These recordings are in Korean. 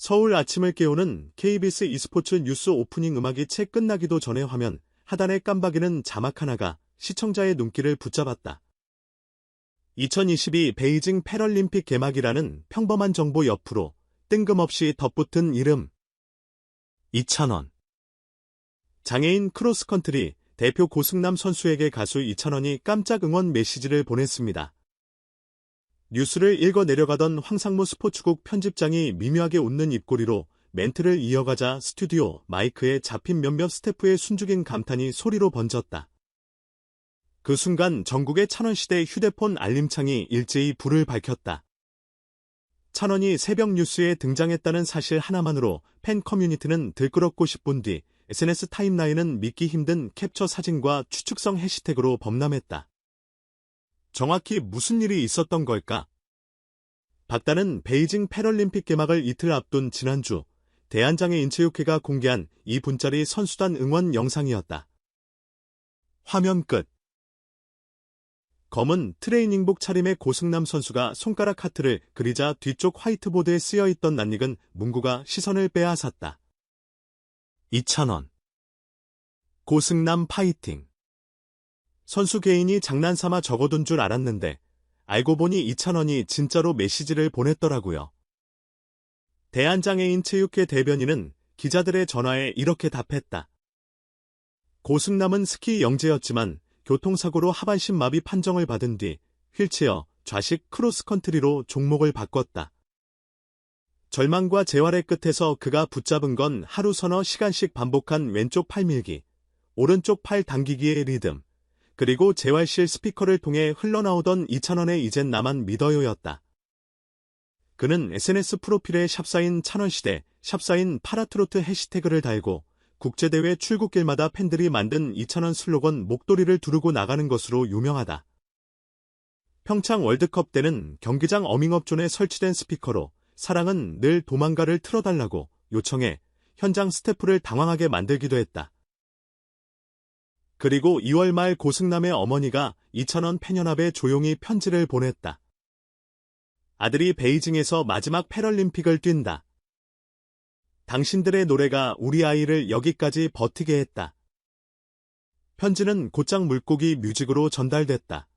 서울 아침을 깨우는 KBS e스포츠 뉴스 오프닝 음악이 채 끝나기도 전에 화면 하단에 깜박이는 자막 하나가 시청자의 눈길을 붙잡았다. 2022 베이징 패럴림픽 개막이라는 평범한 정보 옆으로 뜬금없이 덧붙은 이름. 이찬원. 장애인 크로스컨트리 대표 고승남 선수에게 가수 이찬원이 깜짝 응원 메시지를 보냈습니다. 뉴스를 읽어 내려가던 황상무 스포츠국 편집장이 미묘하게 웃는 입꼬리로 멘트를 이어가자 스튜디오 마이크에 잡힌 몇몇 스태프의 순죽인 감탄이 소리로 번졌다. 그 순간 전국의 찬원시대 휴대폰 알림창이 일제히 불을 밝혔다. 찬원이 새벽 뉴스에 등장했다는 사실 하나만으로 팬 커뮤니티는 들끓었고 10분 뒤 SNS 타임라인은 믿기 힘든 캡처 사진과 추측성 해시태그로 범람했다. 정확히 무슨 일이 있었던 걸까? 박다는 베이징 패럴림픽 개막을 이틀 앞둔 지난주 대한장애인체육회가 공개한 2분짜리 선수단 응원 영상이었다. 화면 끝. 검은 트레이닝복 차림의 고승남 선수가 손가락 하트를 그리자 뒤쪽 화이트보드에 쓰여있던 낯익은 문구가 시선을 빼앗았다. 이찬원. 고승남 파이팅. 선수 개인이 장난삼아 적어둔 줄 알았는데 알고 보니 이찬원이 진짜로 메시지를 보냈더라고요. 대한장애인체육회 대변인은 기자들의 전화에 이렇게 답했다. 고승남은 스키 영재였지만 교통사고로 하반신 마비 판정을 받은 뒤 휠체어, 좌식 크로스컨트리로 종목을 바꿨다. 절망과 재활의 끝에서 그가 붙잡은 건 하루 서너 시간씩 반복한 왼쪽 팔 밀기, 오른쪽 팔 당기기의 리듬, 그리고 재활실 스피커를 통해 흘러나오던 이찬원의 이젠 나만 믿어요였다. 그는 SNS 프로필에 샵사인 찬원시대, 샵사인 파라트로트 해시태그를 달고 국제대회 출국길마다 팬들이 만든 이찬원 슬로건 목도리를 두르고 나가는 것으로 유명하다. 평창 월드컵 때는 경기장 어밍업존에 설치된 스피커로 사랑은 늘 도망가를 틀어달라고 요청해 현장 스태프를 당황하게 만들기도 했다. 그리고 2월 말 고승남의 어머니가 이찬원 팬연합에 조용히 편지를 보냈다. 아들이 베이징에서 마지막 패럴림픽을 뛴다. 당신들의 노래가 우리 아이를 여기까지 버티게 했다. 편지는 곧장 물고기 뮤직으로 전달됐다.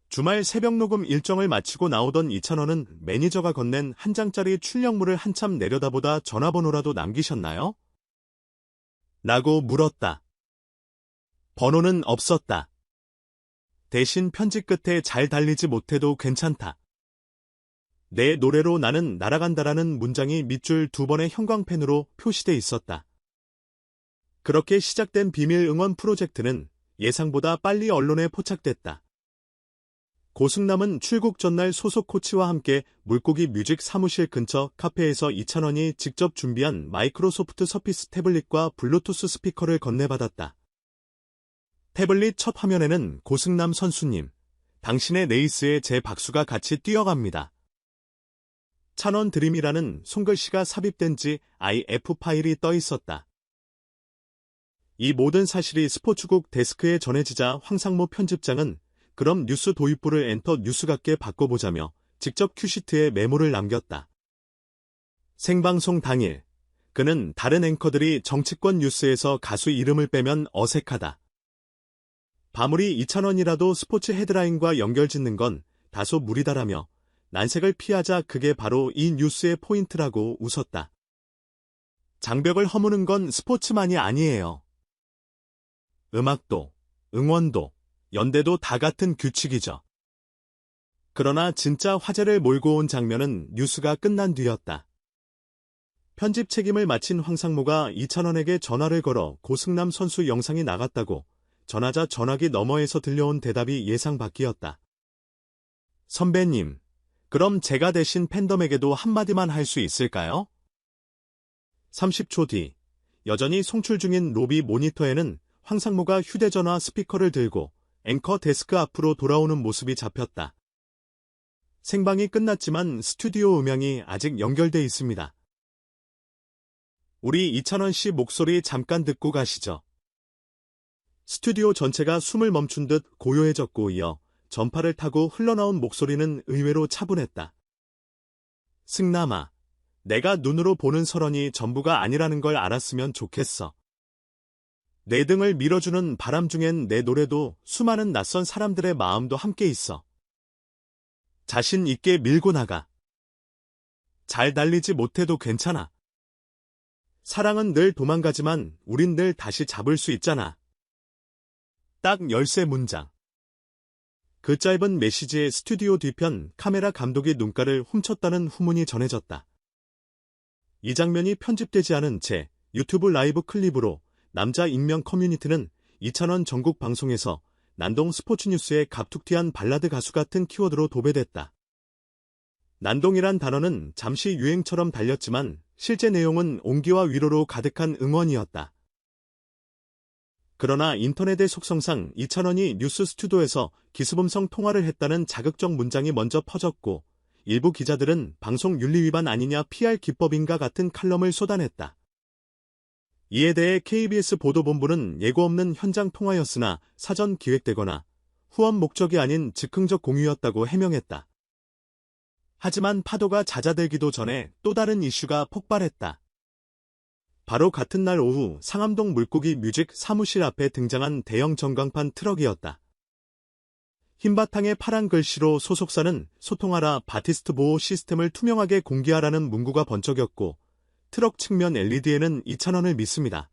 주말 새벽 녹음 일정을 마치고 나오던 이찬원은 매니저가 건넨 한 장짜리 출력물을 한참 내려다보다 전화번호라도 남기셨나요? 라고 물었다. 번호는 없었다. 대신 편지 끝에 잘 달리지 못해도 괜찮다. 내 노래로 나는 날아간다라는 문장이 밑줄 2번의 형광펜으로 표시돼 있었다. 그렇게 시작된 비밀 응원 프로젝트는 예상보다 빨리 언론에 포착됐다. 고승남은 출국 전날 소속 코치와 함께 물고기 뮤직 사무실 근처 카페에서 이찬원이 직접 준비한 마이크로소프트 서피스 태블릿과 블루투스 스피커를 건네받았다. 태블릿 첫 화면에는 고승남 선수님, 당신의 레이스에 제 박수가 같이 뛰어갑니다. 찬원 드림이라는 손글씨가 삽입된 GIF 파일이 떠 있었다. 이 모든 사실이 스포츠국 데스크에 전해지자 황상무 편집장은 그럼 뉴스 도입부를 엔터 뉴스같게 바꿔보자며 직접 큐시트에 메모를 남겼다. 생방송 당일, 그는 다른 앵커들이 정치권 뉴스에서 가수 이름을 빼면 어색하다. 아무리 이찬원이라도 스포츠 헤드라인과 연결짓는 건 다소 무리다라며 난색을 피하자 그게 바로 이 뉴스의 포인트라고 웃었다. 장벽을 허무는 건 스포츠만이 아니에요. 음악도, 응원도, 연대도 다 같은 규칙이죠. 그러나 진짜 화제를 몰고 온 장면은 뉴스가 끝난 뒤였다. 편집 책임을 맡은 황상무가 이찬원에게 전화를 걸어 고승남 선수 영상이 나갔다고 전하자 전화기 너머에서 들려온 대답이 예상 밖이었다. 선배님, 그럼 제가 대신 팬덤에게도 한마디만 할 수 있을까요? 30초 뒤, 여전히 송출 중인 로비 모니터에는 황상무가 휴대전화 스피커를 들고 앵커 데스크 앞으로 돌아오는 모습이 잡혔다. 생방이 끝났지만 스튜디오 음향이 아직 연결돼 있습니다. 우리 이찬원 씨 목소리 잠깐 듣고 가시죠. 스튜디오 전체가 숨을 멈춘 듯 고요해졌고 이어 전파를 타고 흘러나온 목소리는 의외로 차분했다. 승남아, 내가 눈으로 보는 설원이 전부가 아니라는 걸 알았으면 좋겠어. 내 등을 밀어주는 바람 중엔 내 노래도 수많은 낯선 사람들의 마음도 함께 있어. 자신 있게 밀고 나가. 잘 달리지 못해도 괜찮아. 사랑은 늘 도망가지만 우린 늘 다시 잡을 수 있잖아. 딱 13문장. 그 짧은 메시지의 스튜디오 뒤편 카메라 감독이 눈가를 훔쳤다는 후문이 전해졌다. 이 장면이 편집되지 않은 채 유튜브 라이브 클립으로 남자 익명 커뮤니티는 이찬원 전국 방송에서 난동 스포츠뉴스의 갑툭튀한 발라드 가수 같은 키워드로 도배됐다. 난동이란 단어는 잠시 유행처럼 달렸지만 실제 내용은 온기와 위로로 가득한 응원이었다. 그러나 인터넷의 속성상 이찬원이 뉴스 스튜디오에서 기습음성 통화를 했다는 자극적 문장이 먼저 퍼졌고 일부 기자들은 방송 윤리 위반 아니냐 PR 기법인가 같은 칼럼을 쏟아냈다. 이에 대해 KBS 보도본부는 예고 없는 현장 통화였으나 사전 기획되거나 후원 목적이 아닌 즉흥적 공유였다고 해명했다. 하지만 파도가 잦아들기도 전에 또 다른 이슈가 폭발했다. 바로 같은 날 오후 상암동 물고기 뮤직 사무실 앞에 등장한 대형 전광판 트럭이었다. 흰바탕에 파란 글씨로 소속사는 소통하라 바티스트 보호 시스템을 투명하게 공개하라는 문구가 번쩍였고 트럭 측면 LED에는 이찬원을 믿습니다.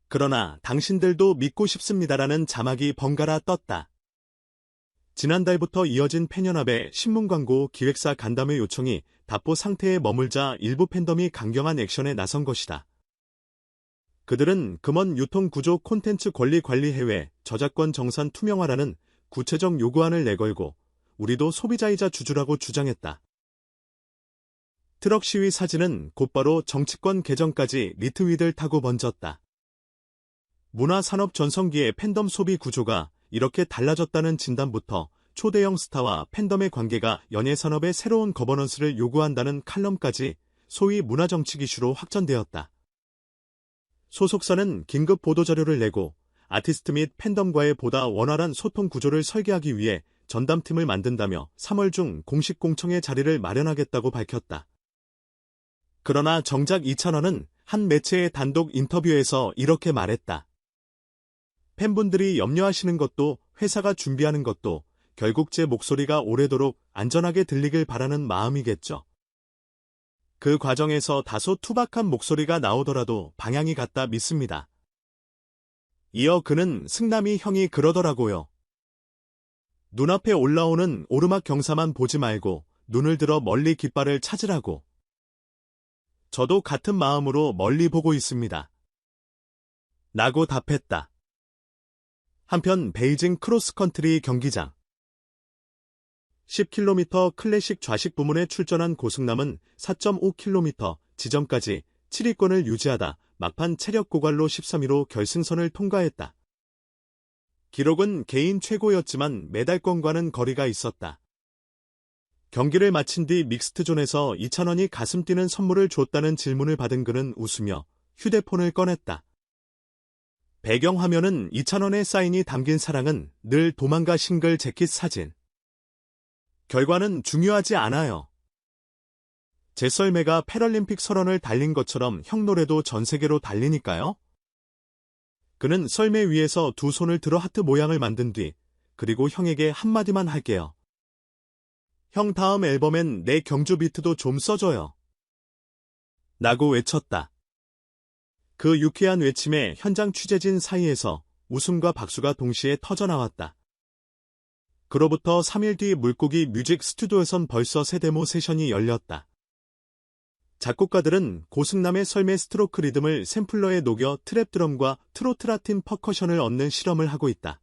그러나 당신들도 믿고 싶습니다라는 자막이 번갈아 떴다. 지난달부터 이어진 팬연합의 신문광고 기획사 간담회 요청이 답보 상태에 머물자 일부 팬덤이 강경한 액션에 나선 것이다. 그들은 금원 유통구조 콘텐츠 권리 관리 해외 저작권 정산 투명화라는 구체적 요구안을 내걸고 우리도 소비자이자 주주라고 주장했다. 트럭 시위 사진은 곧바로 정치권 계정까지 리트윗을 타고 번졌다. 문화산업 전성기의 팬덤 소비 구조가 이렇게 달라졌다는 진단부터 초대형 스타와 팬덤의 관계가 연예산업의 새로운 거버넌스를 요구한다는 칼럼까지 소위 문화정치 이슈로 확전되었다. 소속사는 긴급 보도자료를 내고 아티스트 및 팬덤과의 보다 원활한 소통 구조를 설계하기 위해 전담팀을 만든다며 3월 중 공식 공청회 자리를 마련하겠다고 밝혔다. 그러나 정작 이찬원은 한 매체의 단독 인터뷰에서 이렇게 말했다. 팬분들이 염려하시는 것도 회사가 준비하는 것도 결국 제 목소리가 오래도록 안전하게 들리길 바라는 마음이겠죠. 그 과정에서 다소 투박한 목소리가 나오더라도 방향이 같다 믿습니다. 이어 그는 승남이 형이 그러더라고요. 눈앞에 올라오는 오르막 경사만 보지 말고 눈을 들어 멀리 깃발을 찾으라고. 저도 같은 마음으로 멀리 보고 있습니다. 라고 답했다. 한편 베이징 크로스컨트리 경기장 10km 클래식 좌식 부문에 출전한 고승남은 4.5km 지점까지 7위권을 유지하다 막판 체력 고갈로 13위로 결승선을 통과했다. 기록은 개인 최고였지만 메달권과는 거리가 있었다. 경기를 마친 뒤 믹스트존에서 이찬원이 가슴 뛰는 선물을 줬다는 질문을 받은 그는 웃으며 휴대폰을 꺼냈다. 배경화면은 이찬원의 사인이 담긴 사랑은 늘 도망가 싱글 재킷 사진. 결과는 중요하지 않아요. 제 썰매가 패럴림픽 설원을 달린 것처럼 형 노래도 전 세계로 달리니까요. 그는 썰매 위에서 두 손을 들어 하트 모양을 만든 뒤 그리고 형에게 한마디만 할게요. 형 다음 앨범엔 내 경주 비트도 좀 써줘요. 라고 외쳤다. 그 유쾌한 외침에 현장 취재진 사이에서 웃음과 박수가 동시에 터져나왔다. 그로부터 3일 뒤 물고기 뮤직 스튜디오에선 벌써 새 데모 세션이 열렸다. 작곡가들은 고승남의 썰매 스트로크 리듬을 샘플러에 녹여 트랩 드럼과 트로트 라틴 퍼커션을 얻는 실험을 하고 있다.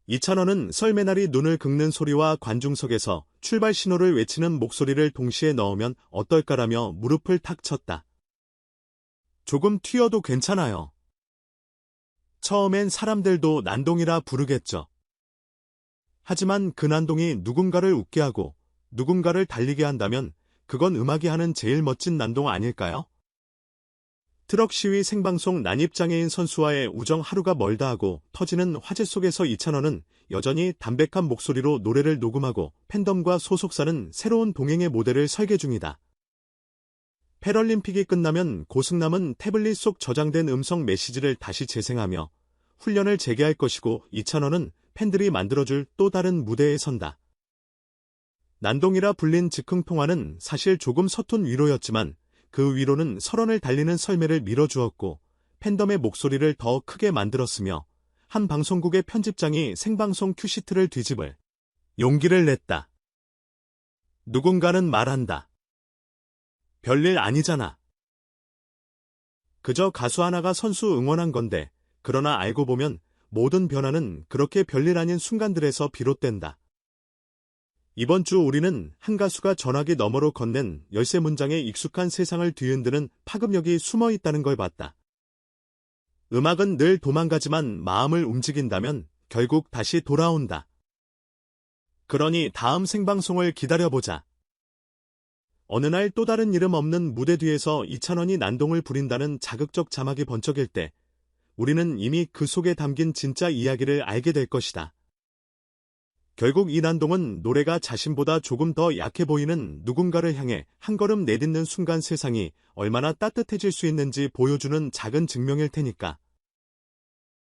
이찬원은 썰매날이 눈을 긁는 소리와 관중석에서 출발 신호를 외치는 목소리를 동시에 넣으면 어떨까라며 무릎을 탁 쳤다. 조금 튀어도 괜찮아요. 처음엔 사람들도 난동이라 부르겠죠. 하지만 그 난동이 누군가를 웃게 하고 누군가를 달리게 한다면 그건 음악이 하는 제일 멋진 난동 아닐까요? 트럭 시위 생방송 난입장애인 선수와의 우정 하루가 멀다 하고 터지는 화제 속에서 이찬원은 여전히 담백한 목소리로 노래를 녹음하고 팬덤과 소속사는 새로운 동행의 모델을 설계 중이다. 패럴림픽이 끝나면 고승남은 태블릿 속 저장된 음성 메시지를 다시 재생하며 훈련을 재개할 것이고 이찬원은 팬들이 만들어줄 또 다른 무대에 선다. 난동이라 불린 즉흥통화는 사실 조금 서툰 위로였지만 그 위로는 설원을 달리는 설매를 밀어주었고 팬덤의 목소리를 더 크게 만들었으며 한 방송국의 편집장이 생방송 큐시트를 뒤집을 용기를 냈다. 누군가는 말한다. 별일 아니잖아. 그저 가수 하나가 선수 응원한 건데, 그러나 알고 보면 모든 변화는 그렇게 별일 아닌 순간들에서 비롯된다. 이번 주 우리는 한 가수가 전화기 너머로 건넨 열쇠 문장에 익숙한 세상을 뒤흔드는 파급력이 숨어 있다는 걸 봤다. 음악은 늘 도망가지만 마음을 움직인다면 결국 다시 돌아온다. 그러니 다음 생방송을 기다려보자. 어느 날 또 다른 이름 없는 무대 뒤에서 이찬원이 난동을 부린다는 자극적 자막이 번쩍일 때 우리는 이미 그 속에 담긴 진짜 이야기를 알게 될 것이다. 결국 이 난동은 노래가 자신보다 조금 더 약해 보이는 누군가를 향해 한 걸음 내딛는 순간 세상이 얼마나 따뜻해질 수 있는지 보여주는 작은 증명일 테니까.